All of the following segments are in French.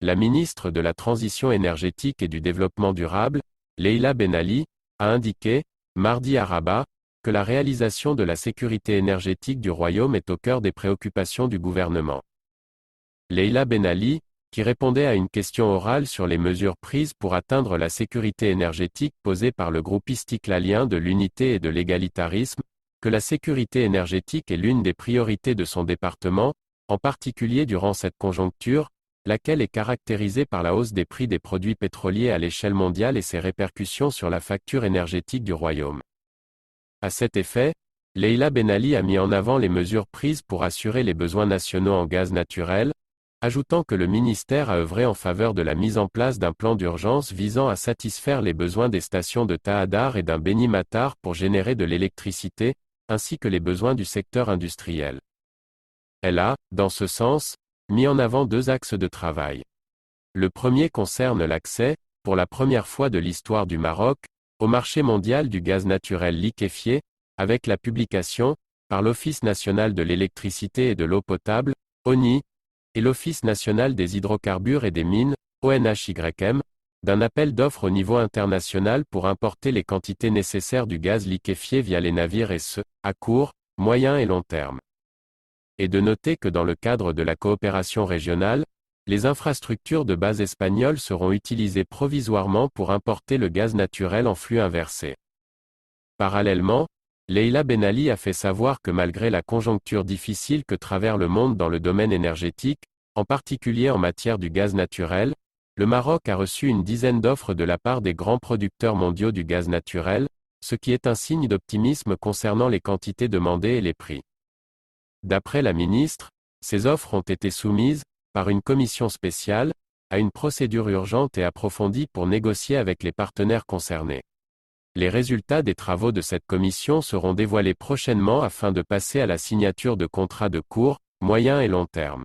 la ministre de la Transition énergétique et du Développement durable, Leïla Ben Ali, a indiqué, mardi à Rabat, que la réalisation de la sécurité énergétique du royaume est au cœur des préoccupations du gouvernement. Leïla Ben Ali, qui répondait à une question orale sur les mesures prises pour atteindre la sécurité énergétique posée par le groupe istiklalien de l'unité et de l'égalitarisme, que la sécurité énergétique est l'une des priorités de son département, en particulier durant cette conjoncture, laquelle est caractérisée par la hausse des prix des produits pétroliers à l'échelle mondiale et ses répercussions sur la facture énergétique du royaume. À cet effet, Leïla Ben Ali a mis en avant les mesures prises pour assurer les besoins nationaux en gaz naturel, ajoutant que le ministère a œuvré en faveur de la mise en place d'un plan d'urgence visant à satisfaire les besoins des stations de Tahadar et d'un Beni Matar pour générer de l'électricité, ainsi que les besoins du secteur industriel. Elle a, dans ce sens, mis en avant deux axes de travail. Le premier concerne l'accès, pour la première fois de l'histoire du Maroc, au marché mondial du gaz naturel liquéfié, avec la publication, par l'Office national de l'électricité et de l'eau potable, ONI, et l'Office national des hydrocarbures et des mines, ONHYM, d'un appel d'offres au niveau international pour importer les quantités nécessaires du gaz liquéfié via les navires et ce, à court, moyen et long terme. Et de noter que dans le cadre de la coopération régionale, les infrastructures de base espagnoles seront utilisées provisoirement pour importer le gaz naturel en flux inversé. Parallèlement, Leïla Ben Ali a fait savoir que malgré la conjoncture difficile que traverse le monde dans le domaine énergétique, en particulier en matière du gaz naturel, le Maroc a reçu une dizaine d'offres de la part des grands producteurs mondiaux du gaz naturel, ce qui est un signe d'optimisme concernant les quantités demandées et les prix. D'après la ministre, ces offres ont été soumises, par une commission spéciale, à une procédure urgente et approfondie pour négocier avec les partenaires concernés. Les résultats des travaux de cette commission seront dévoilés prochainement afin de passer à la signature de contrats de court, moyen et long terme.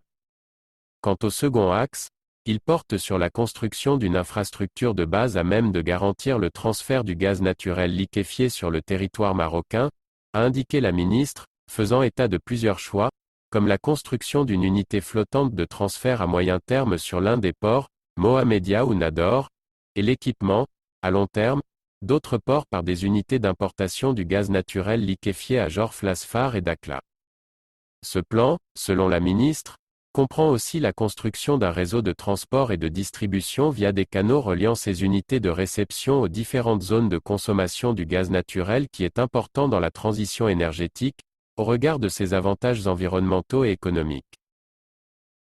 Quant au second axe, il porte sur la construction d'une infrastructure de base à même de garantir le transfert du gaz naturel liquéfié sur le territoire marocain, a indiqué la ministre, faisant état de plusieurs choix, comme la construction d'une unité flottante de transfert à moyen terme sur l'un des ports, Mohamedia ou Nador, et l'équipement, à long terme, d'autres ports par des unités d'importation du gaz naturel liquéfié à Jorf Lasfar et Dakhla. Ce plan, selon la ministre, comprend aussi la construction d'un réseau de transport et de distribution via des canaux reliant ces unités de réception aux différentes zones de consommation du gaz naturel qui est important dans la transition énergétique, au regard de ses avantages environnementaux et économiques.